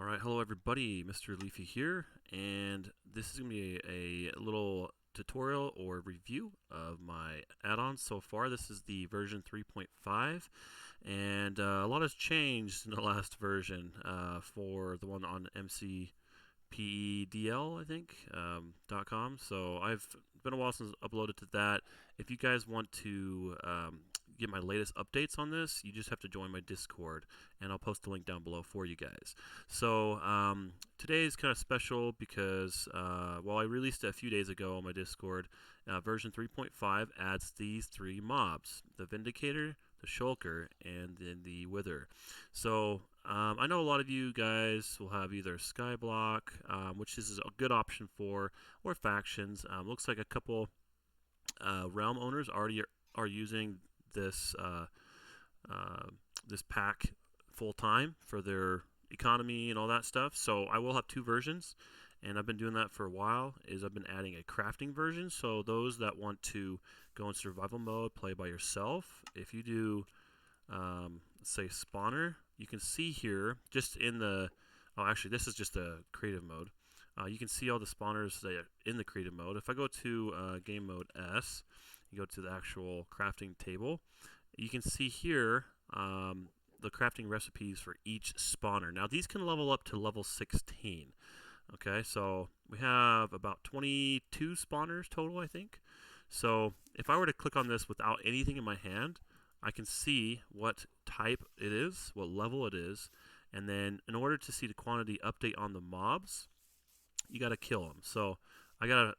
All right, hello everybody, Mr. Leafy here, and this is going to be a little tutorial or review of my add-ons so far. This is the version 3.5, and a lot has changed in the last version for the one on MCPEDL, I think, .com. So I've been a while since I uploaded to that. If you guys want to get my latest updates on this, you just have to join my Discord, and I'll post the link down below for you guys. So today is kind of special because well, I released it a few days ago on my Discord. Version 3.5 adds these three mobs: the Vindicator, the Shulker, and then the Wither. So I know a lot of you guys will have either skyblock, which this is a good option for, or factions. Looks like a couple realm owners already are using this this pack full time for their economy and all that stuff. So I will have two versions, and I've been doing that for a while. I've been adding a crafting version, so those that want to go in survival mode, play by yourself, if you do say spawner, you can see here just in the actually this is just the creative mode. You can see all the spawners that are in the creative mode. If I go to game mode S, you go to the actual crafting table, you can see here the crafting recipes for each spawner. Now these can level up to level 16. Okay, so we have about 22 spawners total, I think. So if I were to click on this without anything in my hand, I can see what type it is, what level it is, and then in order to see the quantity update on the mobs, you got to kill them. So I got a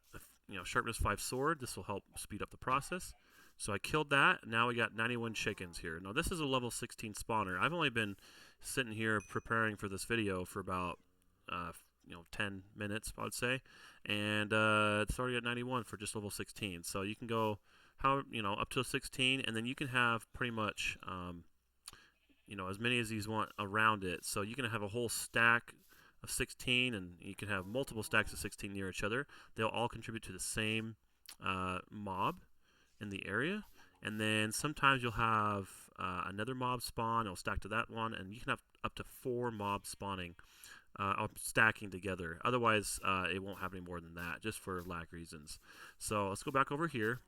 sharpness 5 sword. This will help speed up the process. So I killed that. Now we got 91 chickens here. Now this is a level 16 spawner. I've only been sitting here preparing for this video for about 10 minutes, I would say, and it's already at 91 for just level 16. So you can go up to 16, and then you can have pretty much as many as you want around it. So you can have a whole stack of 16, and you can have multiple stacks of 16 near each other. They'll all contribute to the same mob in the area, and then sometimes you'll have another mob spawn. It'll stack to that one, and you can have up to 4 mobs spawning stacking together. Otherwise, it won't have any more than that, just for lag reasons. So let's go back over here.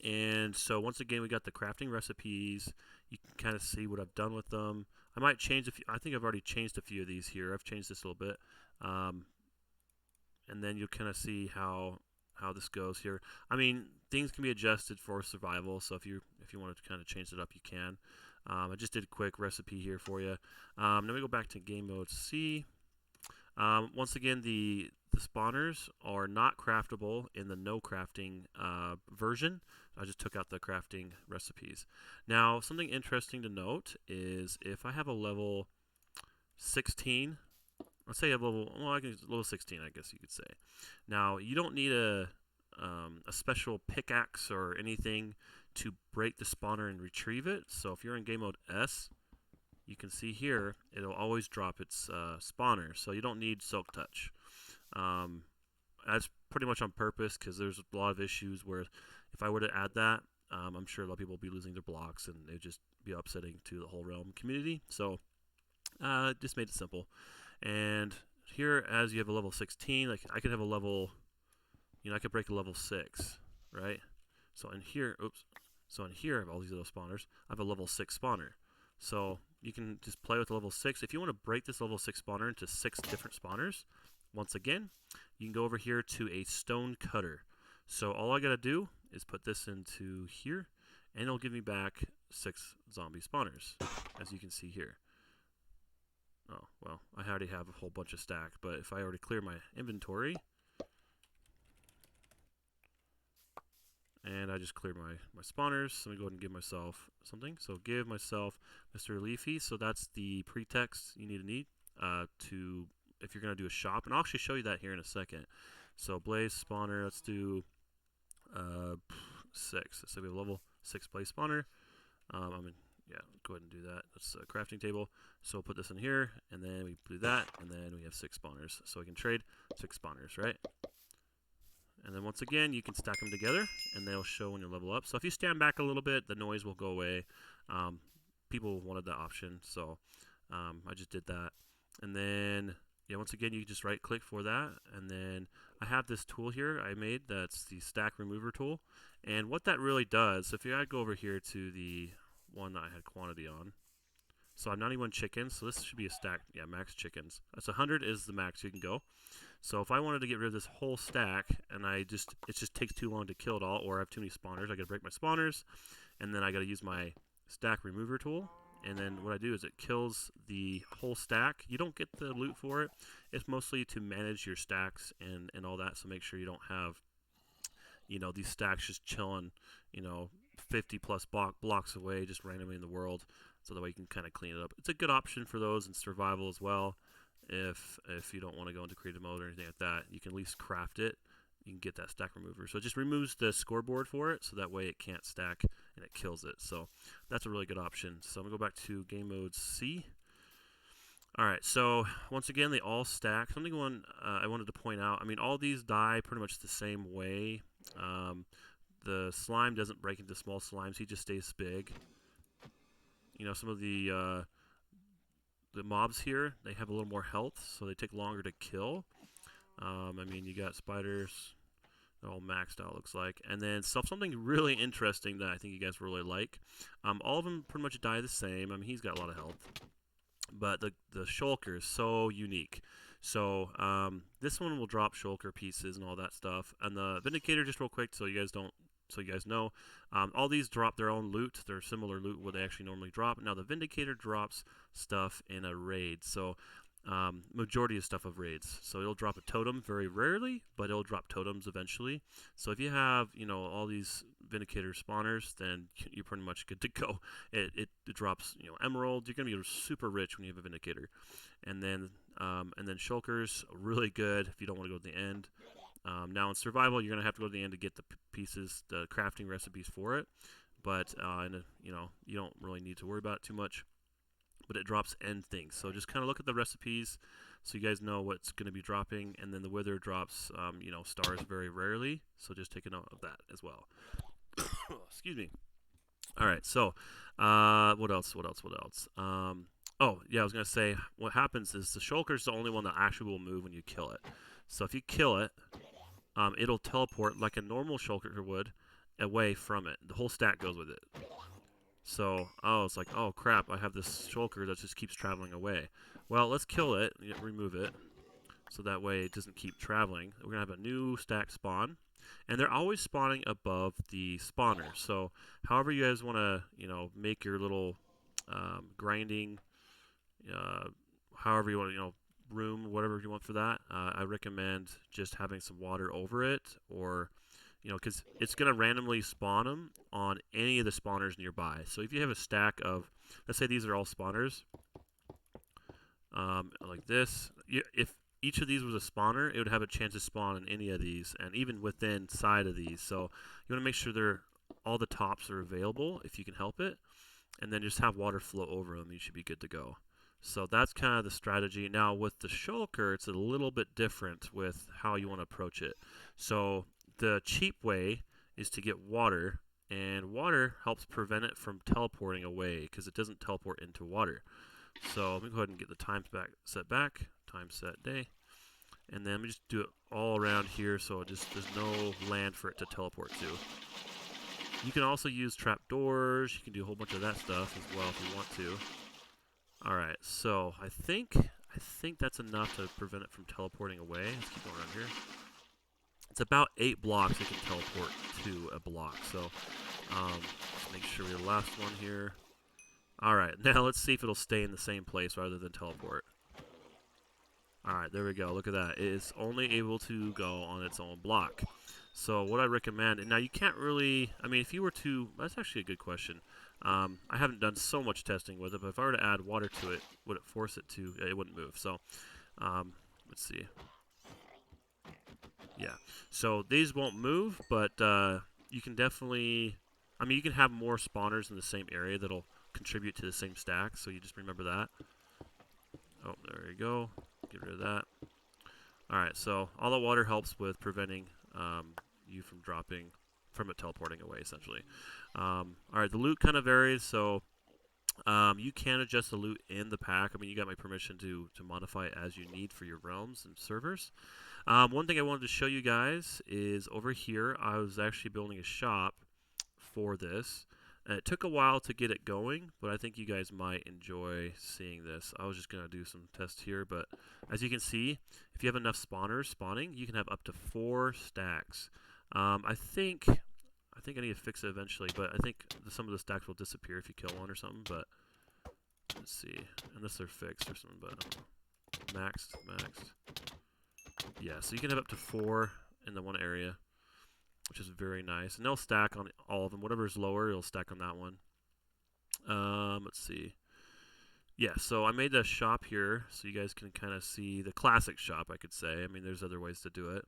And so once again, we got the crafting recipes. You can kind of see what I've done with them. I might change a few. I think I've already changed a few of these here. I've changed this a little bit, and then you'll kind of see how this goes here. I mean, things can be adjusted for survival. So if you want to kind of change it up, you can. I just did a quick recipe here for you. Then we go back to game mode C. Once again, the spawners are not craftable in the no crafting version. I just took out the crafting recipes. Now, something interesting to note is if I have a level 16, let's say I have level 16, I guess you could say. Now, you don't need a special pickaxe or anything to break the spawner and retrieve it. So if you're in game mode S, you can see here it'll always drop its spawner, so you don't need silk touch. That's pretty much on purpose because there's a lot of issues where if I were to add that, I'm sure a lot of people would be losing their blocks, and it would just be upsetting to the whole realm community. So just made it simple. And here, as you have a level 16, like I could have a level, I could break a level 6, right? So in here, so in here I have all these little spawners. I have a level 6 spawner. So you can just play with level 6. If you want to break this level 6 spawner into 6 different spawners, once again, you can go over here to a stone cutter. So all I got to do is put this into here, and it'll give me back 6 zombie spawners, as you can see here. Oh, well, I already have a whole bunch of stacked, but if I already clear my inventory, and I just cleared my spawners, so let me go ahead and give myself something. So give myself Mr. Leafy. So that's the pretext you need to if you're going to do a shop. And I'll actually show you that here in a second. So blaze spawner, let's do 6. So we have a level 6 blaze spawner. Yeah, go ahead and do that. That's a crafting table. So we'll put this in here, and then we do that, and then we have 6 spawners. So we can trade 6 spawners, right? And then once again, you can stack them together, and they'll show when you level up. So if you stand back a little bit, the noise will go away. People wanted that option, so I just did that. And then, yeah, once again, you just right click for that. And then I have this tool here I made that's the stack remover tool. And what that really does, if I go over here to the one that I had quantity on, so I'm 91 chickens, so this should be a stack, yeah, max chickens. That's 100 is the max you can go. So if I wanted to get rid of this whole stack, and it just takes too long to kill it all, or I have too many spawners, I gotta break my spawners, and then I gotta use my stack remover tool. And then what I do is it kills the whole stack. You don't get the loot for it. It's mostly to manage your stacks and all that, so make sure you don't have, these stacks just chilling, 50 plus blocks away just randomly in the world, so that way you can kind of clean it up. It's a good option for those in survival as well. If you don't want to go into creative mode or anything like that, you can at least craft it. You can get that stack remover. So it just removes the scoreboard for it, so that way it can't stack and it kills it. So that's a really good option. So I'm going to go back to game mode C. Alright, so once again, they all stack. Something I wanted to point out, I mean, all these die pretty much the same way. The slime doesn't break into small slimes. He just stays big. Some of the mobs here, they have a little more health, so they take longer to kill. I mean, you got spiders, they're all maxed out, looks like. And then something really interesting that I think you guys really like. All of them pretty much die the same. I mean, he's got a lot of health. But the shulker is so unique. So this one will drop shulker pieces and all that stuff. And the vindicator, just real quick, so you guys know, all these drop their own loot. They're similar loot what they actually normally drop. Now the vindicator drops stuff in a raid. So majority of stuff of raids. So it'll drop a totem very rarely, but it'll drop totems eventually. So if you have, all these vindicator spawners, then you're pretty much good to go. It drops, emerald. You're gonna be super rich when you have a vindicator. And then shulkers, really good if you don't want to go to the end. Now in survival, you're gonna have to go to the end to get the pieces, the crafting recipes for it. But you don't really need to worry about it too much. But it drops end things. So just kind of look at the recipes so you guys know what's going to be dropping. And then the wither drops, stars very rarely. So just take a note of that as well. Excuse me. All right. So what else? Oh, yeah, I was going to say what happens is the shulker is the only one that actually will move when you kill it. So if you kill it, it'll teleport like a normal shulker would away from it. The whole stack goes with it. So, it's like, oh crap, I have this shulker that just keeps traveling away. Well, let's kill it, remove it, so that way it doesn't keep traveling. We're going to have a new stack spawn, and they're always spawning above the spawner. So, however you guys want to, make your little grinding, however you want to, room, whatever you want for that, I recommend just having some water over it, or because it's going to randomly spawn them on any of the spawners nearby. So if you have a stack of, let's say these are all spawners, like this, if each of these was a spawner, it would have a chance to spawn in any of these, and even within side of these. So you want to make sure all the tops are available if you can help it, and then just have water flow over them. You should be good to go. So that's kind of the strategy. Now with the shulker, it's a little bit different with how you want to approach it. So the cheap way is to get water, and water helps prevent it from teleporting away because it doesn't teleport into water. So let me go ahead and get the time set back, time set day, and then let me just do it all around here so there's no land for it to teleport to. You can also use trapdoors. You can do a whole bunch of that stuff as well if you want to. Alright, so I think that's enough to prevent it from teleporting away. Let's keep going around here. It's about 8 blocks it can teleport to a block. So let's make sure we're the last one here. Alright, now let's see if it'll stay in the same place rather than teleport. Alright, there we go. Look at that. It is only able to go on its own block. So what I recommend, and now you can't really, I mean, if you were to, that's actually a good question. I haven't done so much testing with it, but if I were to add water to it, would it force it to, it wouldn't move. So let's see. Yeah, so these won't move, but you can definitely, I mean, you can have more spawners in the same area that'll contribute to the same stack, so you just remember that. Oh, there you go. Get rid of that. Alright, so all the water helps with preventing you from from it teleporting away, essentially. Alright, the loot kind of varies, so You can adjust the loot in the pack. I mean, you got my permission to modify it as you need for your realms and servers. One thing I wanted to show you guys is over here, I was actually building a shop for this. And it took a while to get it going, but I think you guys might enjoy seeing this. I was just going to do some tests here, but as you can see, if you have enough spawners spawning, you can have up to 4 stacks. I think I need to fix it eventually, but I think some of the stacks will disappear if you kill one or something, but let's see. Unless they're fixed or something, but I don't know. Maxed. Yeah, so you can have up to 4 in the one area, which is very nice. And they'll stack on all of them. Whatever is lower, it'll stack on that one. Let's see. Yeah, so I made the shop here so you guys can kind of see the classic shop, I could say. I mean, there's other ways to do it.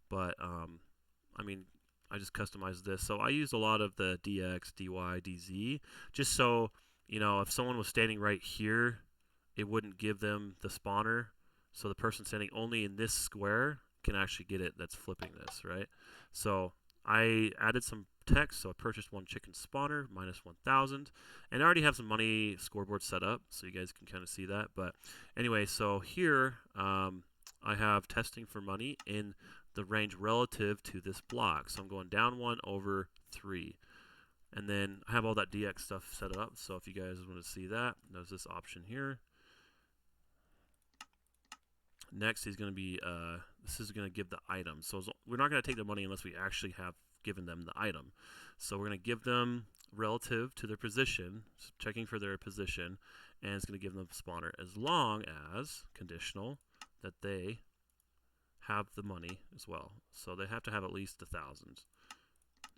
But, I mean, I just customized this. So I used a lot of the DX, DY, DZ, just so, you know, if someone was standing right here, it wouldn't give them the spawner. So the person standing only in this square can actually get it that's flipping this, right? So I added some text, so I purchased 1 chicken spawner, minus 1,000. And I already have some money scoreboard set up, so you guys can kind of see that. But anyway, so here I have testing for money in the range relative to this block. So I'm going down 1 over 3. And then I have all that DX stuff set up, so if you guys want to see that, there's this option here. Next is going to be, this is going to give the item. So we're not going to take the money unless we actually have given them the item. So we're going to give them relative to their position, checking for their position, and it's going to give them a spawner as long as, conditional, that they have the money as well. So they have to have at least 1,000.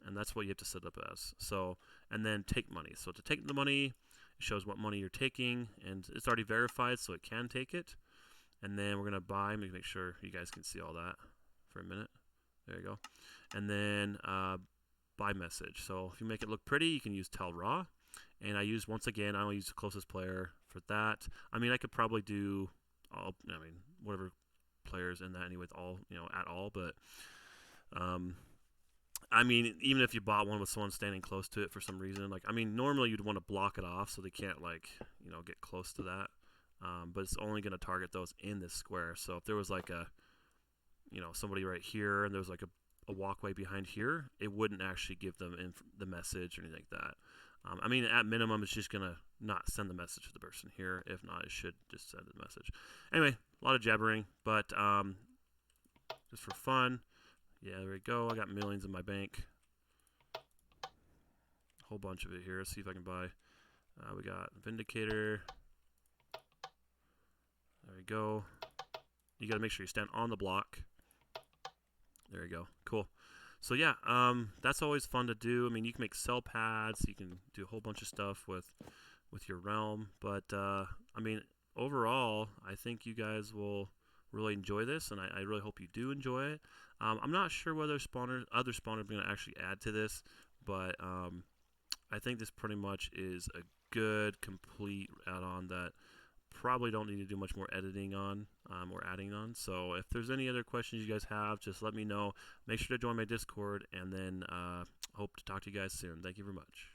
And that's what you have to set up as. So, and then take money. So to take the money, it shows what money you're taking, and it's already verified, so it can take it. And then we're going to buy, make sure you guys can see all that for a minute. There you go. And then buy message. So if you make it look pretty, you can use tell raw. And I use, once again, I only use the closest player for that. I mean, I could probably do all, I mean, whatever players in that anyway, all, you know, at all. But, I mean, even if you bought one with someone standing close to it for some reason, like, I mean, normally you'd want to block it off so they can't, like, you know, get close to that. But it's only going to target those in this square. So if there was like a, you know, somebody right here and there was like a walkway behind here, it wouldn't actually give them the message or anything like that. I mean, at minimum, it's just going to not send the message to the person here. If not, it should just send the message. Anyway, a lot of jabbering, but just for fun. Yeah, there we go. I got millions in my bank. A whole bunch of it here. Let's see if I can buy. We got Vindicator. There we go. You got to make sure you stand on the block. There you go. Cool. So yeah, that's always fun to do. I mean, you can make cell pads. You can do a whole bunch of stuff with your realm. But I mean, overall, I think you guys will really enjoy this, and I really hope you do enjoy it. I'm not sure whether other spawners are going to actually add to this, but I think this pretty much is a good, complete add-on that probably don't need to do much more editing on or adding on. So if there's any other questions you guys have, just let me know. Make sure to join my Discord, and then hope to talk to you guys soon. Thank you very much.